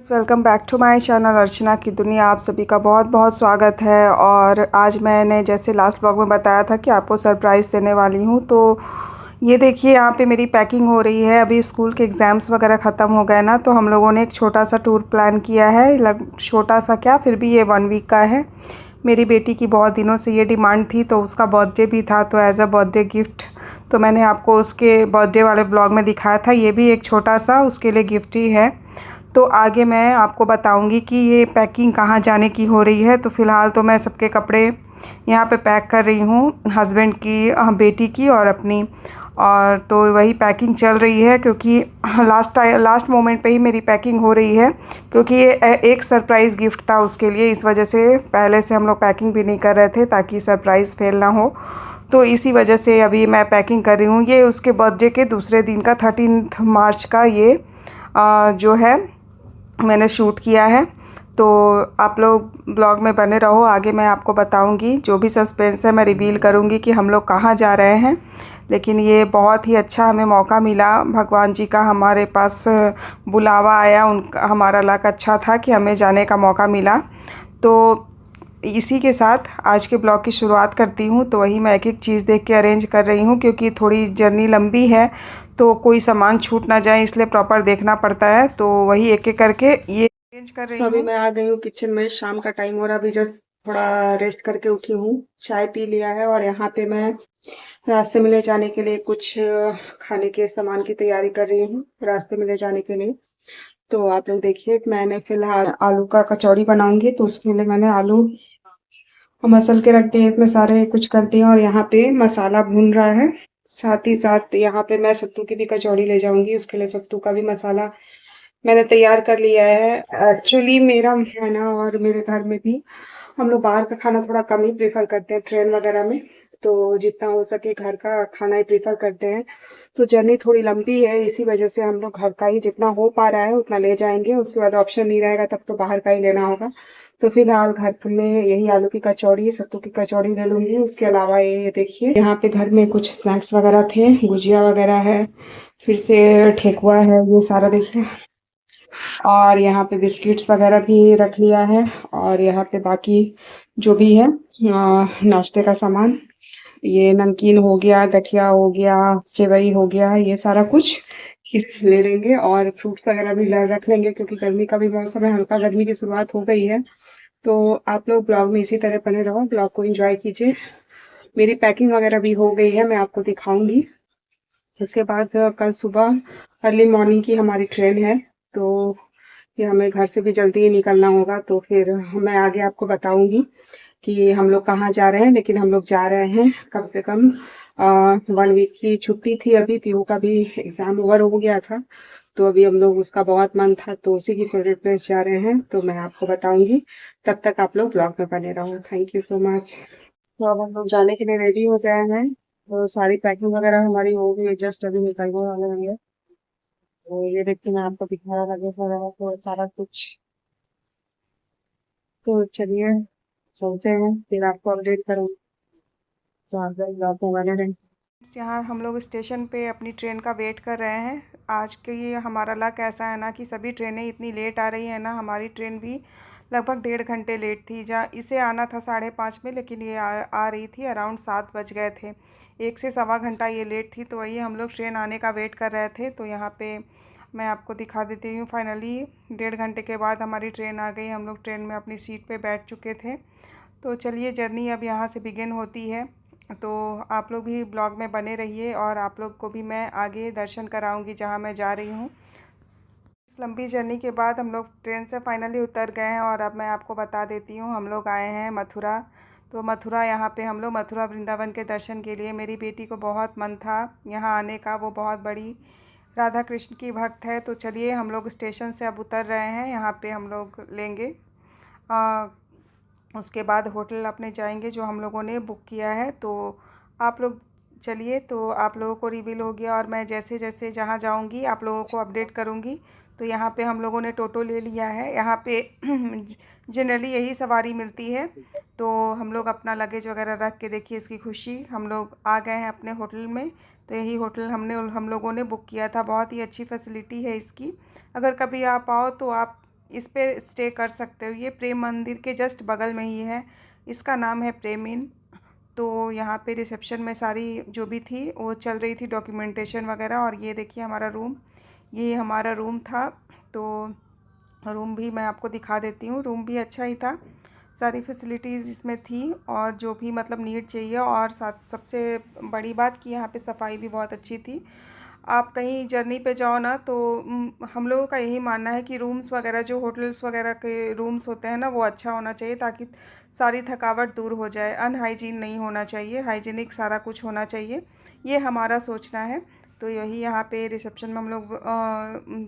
Welcome back to my channel Archana की दुनिया। आप सभी का बहुत बहुत स्वागत है। और आज मैंने जैसे लास्ट ब्लॉग में बताया था कि आपको सरप्राइज़ देने वाली हूँ, तो ये देखिए यहाँ पे मेरी पैकिंग हो रही है। अभी स्कूल के एग्ज़ाम्स वगैरह ख़त्म हो गए ना, तो हम लोगों ने एक छोटा सा टूर प्लान किया है। छोटा सा क्या, फिर भी ये 1 वीक का है। मेरी बेटी की बहुत दिनों से ये डिमांड थी, तो उसका बर्थडे भी था, तो एज़ अ बर्थडे गिफ्ट तो मैंने आपको उसके बर्थडे वाले ब्लॉग में दिखाया था। ये भी एक छोटा सा उसके लिए गिफ्ट ही है। तो आगे मैं आपको बताऊंगी कि ये पैकिंग कहाँ जाने की हो रही है। तो फ़िलहाल तो मैं सबके कपड़े यहाँ पे पैक कर रही हूँ, हस्बैंड की, बेटी की और अपनी। और तो वही पैकिंग चल रही है, क्योंकि लास्ट मोमेंट पे ही मेरी पैकिंग हो रही है, क्योंकि ये एक सरप्राइज़ गिफ्ट था उसके लिए। इस वजह से पहले से हम लोग पैकिंग भी नहीं कर रहे थे, ताकि सरप्राइज़ फेल ना हो। तो इसी वजह से अभी मैं पैकिंग कर रही हूँ। ये उसके बर्थडे के दूसरे दिन का 13 मार्च का ये जो है मैंने शूट किया है। तो आप लोग ब्लॉग में बने रहो, आगे मैं आपको बताऊंगी। जो भी सस्पेंस है मैं रिवील करूंगी कि हम लोग कहाँ जा रहे हैं। लेकिन ये बहुत ही अच्छा हमें मौका मिला, भगवान जी का हमारे पास बुलावा आया। उनका हमारा लक अच्छा था कि हमें जाने का मौका मिला। तो इसी के साथ आज के ब्लॉग की शुरुआत करती हूँ। तो वही मैं एक एक चीज़ देख के अरेंज कर रही हूँ, क्योंकि थोड़ी जर्नी लंबी है, तो कोई सामान छूट ना जाए, इसलिए प्रॉपर देखना पड़ता है। तो वही एक एक करके ये अरेंज कर रही हूँ। अभी मैं आ गई हूँ किचन में। शाम का टाइम हो रहा, अभी जस्ट थोड़ा रेस्ट करके उठी हूँ, चाय पी लिया है। और यहाँ पे मैं रास्ते में ले जाने के लिए कुछ खाने के सामान की तैयारी कर रही हूँ, रास्ते में ले जाने के लिए। तो आप लोग देखिए, मैंने फिलहाल आलू का कचौड़ी बनाऊंगी, तो उसके लिए मैंने आलू मसल के रख दिए, इसमें सारे कुछ कर दिए। और यहाँ पे मसाला भून रहा है। साथ ही साथ यहाँ पे मैं सत्तू की भी कचौड़ी ले जाऊंगी, उसके लिए सत्तू का भी मसाला मैंने तैयार कर लिया है। एक्चुअली मेरा है ना, और मेरे घर में भी हम लोग बाहर का खाना थोड़ा कम ही प्रेफर करते हैं ट्रेन वगैरह में। तो जितना हो सके घर का खाना ही प्रेफर करते हैं। तो जर्नी थोड़ी लंबी है, इसी वजह से हम लोग घर का ही जितना हो पा रहा है उतना ले जाएंगे। उसके बाद ऑप्शन नहीं रहेगा, तब तो बाहर का ही लेना होगा। तो फिलहाल घर में यही आलू की कचौड़ी, सत्तू की कचौड़ी ले लूंगी। उसके अलावा ये देखिए, यहाँ पे घर में कुछ स्नैक्स वगैरह थे, गुजिया वगैरह है, फिर से ठेकुआ है, ये सारा देखिए। और यहाँ पे बिस्किट्स वगैरह भी रख लिया है। और यहाँ पे बाकी जो भी है नाश्ते का सामान, ये नमकीन हो गया, गठिया हो गया, सेवई हो गया, ये सारा कुछ इस ले लेंगे। और फ्रूट्स वगैरह भी रख लेंगे, क्योंकि गर्मी का भी मौसम है, हल्का गर्मी की शुरुआत हो गई है। तो आप लोग ब्लॉग में इसी तरह बने रहो, ब्लॉग को एंजॉय कीजिए। मेरी पैकिंग वगैरह भी हो गई है, मैं आपको दिखाऊंगी। उसके बाद कल सुबह अर्ली मॉर्निंग की हमारी ट्रेन है, तो फिर हमें घर से भी जल्दी ही निकलना होगा। तो फिर मैं आगे आपको बताऊंगी कि हम लोग कहाँ जा रहे हैं। लेकिन हम लोग जा रहे हैं कम से कम 1 वीक की छुट्टी थी। अभी पीयू का भी एग्जाम ओवर हो गया था, तो अभी हम लोग, उसका बहुत मन था, तो उसी की फेवरेट प्लेस जा रहे हैं। तो मैं आपको बताऊंगी, तब तक आप लोग ब्लॉग में बने रहो। Thank you so much. तो अब हम लोग जाने के लिए रेडी हो गए हैं। तो सारी पैकिंग वगैरह हमारी हो गई है, जस्ट अभी निकलने वाले होंगे। तो ये देखिए, मैं आपको दिखा रहा लगे वगैरह तो सारा कुछ। तो चलिए चलते हैं, फिर आपको अपडेट करूँगी। तो आप लोग ब्लॉग में बने रहें। यहाँ हम लोग स्टेशन पे अपनी ट्रेन का वेट कर रहे हैं। आज के ये हमारा लक ऐसा है ना कि सभी ट्रेनें इतनी लेट आ रही है ना। हमारी ट्रेन भी लगभग 1.5 घंटे लेट थी। जहाँ इसे आना था 5:30 में, लेकिन ये आ रही थी अराउंड 7 बज गए थे। 1 से सवा घंटा ये लेट थी। तो वही हम लोग ट्रेन आने का वेट कर रहे थे। तो यहाँ पे मैं आपको दिखा देती हूँ, फाइनली 1.5 घंटे के बाद हमारी ट्रेन आ गई। हम लोग ट्रेन में अपनी सीट पे बैठ चुके थे। तो चलिए, जर्नी अब यहाँ से बिगिन होती है। तो आप लोग भी ब्लॉग में बने रहिए, और आप लोग को भी मैं आगे दर्शन कराऊंगी जहाँ मैं जा रही हूँ। इस लंबी जर्नी के बाद हम लोग ट्रेन से फाइनली उतर गए हैं। और अब मैं आपको बता देती हूँ, हम लोग आए हैं मथुरा। तो मथुरा, यहाँ पे हम लोग मथुरा वृंदावन के दर्शन के लिए, मेरी बेटी को बहुत मन था यहाँ आने का। वो बहुत बड़ी राधा कृष्ण की भक्त है। तो चलिए, हम लोग स्टेशन से अब उतर रहे हैं। यहाँ पे हम लोग लेंगे उसके बाद होटल अपने जाएंगे जो हम लोगों ने बुक किया है। तो आप लोग चलिए, तो आप लोगों को रिवील हो गया, और मैं जैसे जैसे जहाँ जाऊँगी आप लोगों को अपडेट करूँगी। तो यहाँ पे हम लोगों ने टोटो ले लिया है। यहाँ पे जनरली यही सवारी मिलती है। तो हम लोग अपना लगेज वगैरह रख के, देखिए इसकी खुशी, हम लोग आ गए हैं अपने होटल में। तो यही होटल हम लोगों ने बुक किया था। बहुत ही अच्छी फैसिलिटी है इसकी। अगर कभी आप आओ तो आप इस पे स्टे कर सकते हो। ये प्रेम मंदिर के जस्ट बगल में ही है। इसका नाम है प्रेम इन। तो यहाँ पे रिसेप्शन में सारी जो भी थी वो चल रही थी, डॉक्यूमेंटेशन वगैरह। और ये देखिए हमारा रूम, ये हमारा रूम था। तो रूम भी मैं आपको दिखा देती हूँ। रूम भी अच्छा ही था, सारी फैसिलिटीज़ इसमें थी और जो भी मतलब नीड चाहिए। और साथ सबसे बड़ी बात कि यहाँ पे सफाई भी बहुत अच्छी थी। आप कहीं जर्नी पे जाओ ना तो हम लोगों का यही मानना है कि रूम्स वगैरह जो होटल्स वगैरह के रूम्स होते हैं ना, वो अच्छा होना चाहिए ताकि सारी थकावट दूर हो जाए। अनहाइजीन नहीं होना चाहिए, हाइजीनिक सारा कुछ होना चाहिए, ये हमारा सोचना है। तो यही यहाँ पे रिसेप्शन में हम लोग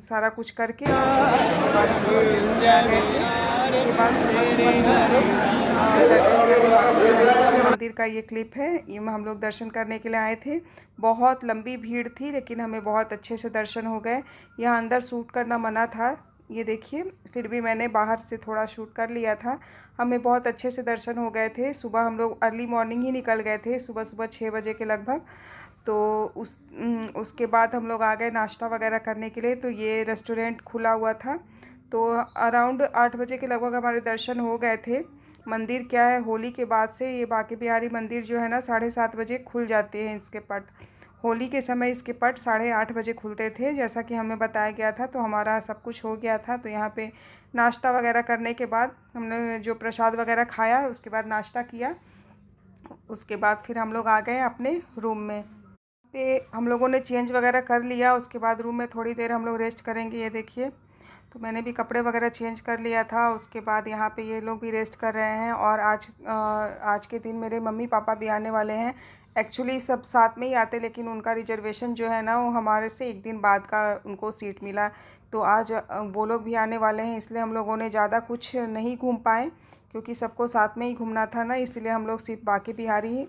सारा कुछ करके उसके बाद हम लोग अपने रूम में आ गए थे। उसके बाद सुबह सुबह ही हम लोग दर्शन करने बाबा बिहारी जी के मंदिर का ये क्लिप है। ये हम लोग दर्शन करने के लिए आए थे। बहुत लंबी भीड़ थी लेकिन हमें बहुत अच्छे से दर्शन हो गए। यहाँ अंदर शूट करना मना था, ये देखिए, फिर भी मैंने बाहर से थोड़ा शूट कर लिया था। हमें बहुत अच्छे से दर्शन हो गए थे। सुबह हम लोग अर्ली मॉर्निंग ही निकल गए थे, सुबह सुबह 6 बजे के लगभग। तो उसके बाद हम लोग आ गए नाश्ता वगैरह करने के लिए। तो ये रेस्टोरेंट खुला हुआ था। तो अराउंड 8 बजे के लगभग हमारे दर्शन हो गए थे। मंदिर क्या है, होली के बाद से ये बांके बिहारी मंदिर जो है ना 7:30 बजे खुल जाते हैं इसके पट। होली के समय इसके पट 8:30 बजे खुलते थे, जैसा कि हमें बताया गया था। तो हमारा सब कुछ हो गया था। तो यहाँ पे नाश्ता वगैरह करने के बाद हमने जो प्रसाद वगैरह खाया, उसके बाद नाश्ता किया। उसके बाद फिर हम लोग आ गए अपने रूम में। पे हम लोगों ने चेंज वगैरह कर लिया। उसके बाद रूम में थोड़ी देर हम लोग रेस्ट करेंगे, ये देखिए। तो मैंने भी कपड़े वगैरह चेंज कर लिया था। उसके बाद यहाँ पे ये लोग भी रेस्ट कर रहे हैं। और आज के दिन मेरे मम्मी पापा भी आने वाले हैं। एक्चुअली सब साथ में ही आते, लेकिन उनका रिजर्वेशन जो है ना वो हमारे से एक दिन बाद का उनको सीट मिला। तो आज वो लोग भी आने वाले हैं, इसलिए हम लोगों ने ज़्यादा कुछ नहीं घूम पाए क्योंकि सबको साथ में ही घूमना था ना, इसलिए हम लोग सिर्फ बांके बिहारी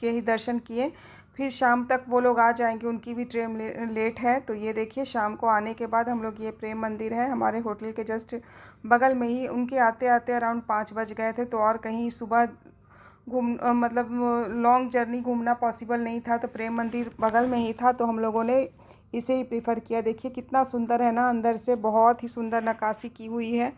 के ही दर्शन किए। फिर शाम तक वो लोग आ जाएंगे, उनकी भी ट्रेन लेट है। तो ये देखिए शाम को आने के बाद हम लोग, ये प्रेम मंदिर है हमारे होटल के जस्ट बगल में ही। उनके आते आते अराउंड 5 बज गए थे। तो और कहीं सुबह मतलब लॉन्ग जर्नी घूमना पॉसिबल नहीं था। तो प्रेम मंदिर बगल में ही था तो हम लोगों ने इसे ही प्रीफर किया। देखिए कितना सुंदर है ना, अंदर से बहुत ही सुंदर नक्काशी की हुई है।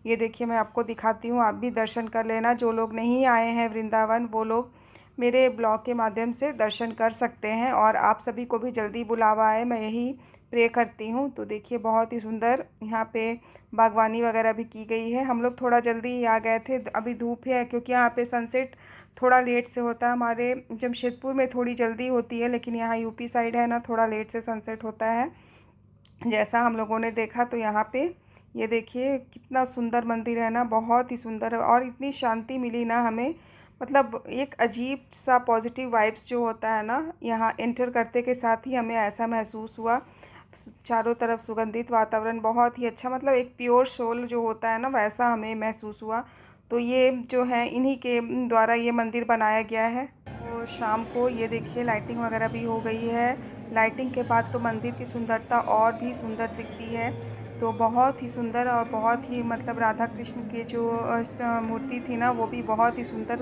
ये देखिए मैं आपको दिखाती हूँ, आप भी दर्शन कर लेना। जो लोग नहीं आए हैं वृंदावन, वो लोग मेरे ब्लॉग के माध्यम से दर्शन कर सकते हैं। और आप सभी को भी जल्दी बुलावा आए, मैं यही प्रे करती हूँ। तो देखिए बहुत ही सुंदर यहाँ पे बागवानी वगैरह भी की गई है। हम लोग थोड़ा जल्दी ही आ गए थे, अभी धूप है क्योंकि यहाँ पे सनसेट थोड़ा लेट से होता है। हमारे जमशेदपुर में थोड़ी जल्दी होती है, लेकिन यहाँ यूपी साइड है ना, थोड़ा लेट से सनसेट होता है। जैसा हम लोगों ने देखा तो यहाँ पे ये देखिए कितना सुंदर मंदिर है ना, बहुत ही सुंदर है। और इतनी शांति मिली ना हमें, मतलब एक अजीब सा पॉजिटिव वाइब्स जो होता है ना, यहाँ एंटर करते के साथ ही हमें ऐसा महसूस हुआ। चारों तरफ सुगंधित वातावरण, बहुत ही अच्छा, मतलब एक प्योर सोल जो होता है ना, वैसा हमें महसूस हुआ। तो ये जो है इन्हीं के द्वारा ये मंदिर बनाया गया है। तो शाम को ये देखिए लाइटिंग वगैरह भी हो गई है। लाइटिंग के बाद तो मंदिर की सुंदरता और भी सुंदर दिखती है। तो बहुत ही सुंदर और बहुत ही मतलब राधा कृष्ण की जो मूर्ति थी ना, वो भी बहुत ही सुंदर।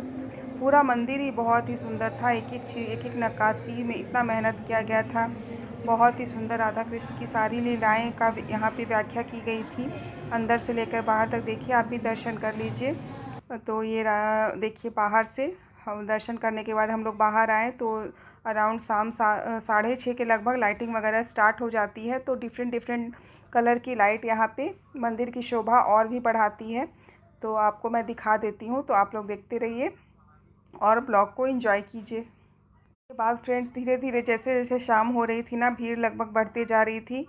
पूरा मंदिर ही बहुत ही सुंदर था। एक एक चीज, एक एक नक्काशी में इतना मेहनत किया गया था। बहुत ही सुंदर राधा कृष्ण की सारी लीलाएं का यहाँ पे व्याख्या की गई थी, अंदर से लेकर बाहर तक। देखिए आप भी दर्शन कर लीजिए। तो ये देखिए बाहर से हम दर्शन करने के बाद हम लोग बाहर आए तो अराउंड शाम 6:30 के लगभग लाइटिंग वगैरह स्टार्ट हो जाती है। तो डिफरेंट डिफरेंट कलर की लाइट यहाँ पे मंदिर की शोभा और भी बढ़ाती है। तो आपको मैं दिखा देती हूँ, तो आप लोग देखते रहिए और ब्लॉग को एंजॉय कीजिए। के बाद फ्रेंड्स धीरे धीरे जैसे जैसे शाम हो रही थी ना, भीड़ लगभग बढ़ती जा रही थी।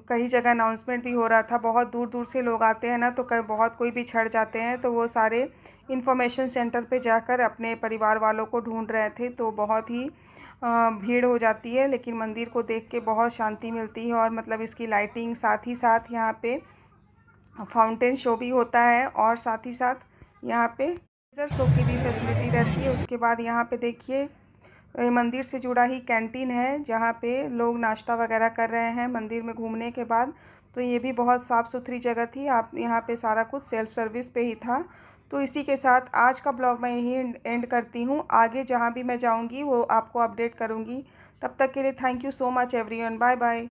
कई जगह अनाउंसमेंट भी हो रहा था। बहुत दूर दूर से लोग आते हैं ना, तो बहुत कोई भी छड़ जाते हैं, तो वो सारे इन्फॉर्मेशन सेंटर पे जाकर अपने परिवार वालों को ढूंढ रहे थे। तो बहुत ही भीड़ हो जाती है, लेकिन मंदिर को देख के बहुत शांति मिलती है। और मतलब इसकी लाइटिंग, साथ ही साथ यहाँ पे फाउंटेन शो भी होता है और साथ ही साथ यहाँ पे लेज़र शो की भी फैसिलिटी रहती है। उसके बाद यहाँ पे देखिए मंदिर से जुड़ा ही कैंटीन है, जहाँ पे लोग नाश्ता वगैरह कर रहे हैं मंदिर में घूमने के बाद। तो ये भी बहुत साफ़ सुथरी जगह थी। आप यहाँ पे सारा कुछ सेल्फ सर्विस पे ही था। तो इसी के साथ आज का ब्लॉग मैं यही एंड करती हूँ। आगे जहाँ भी मैं जाऊँगी वो आपको अपडेट करूँगी। तब तक के लिए thank you so much everyone, bye bye.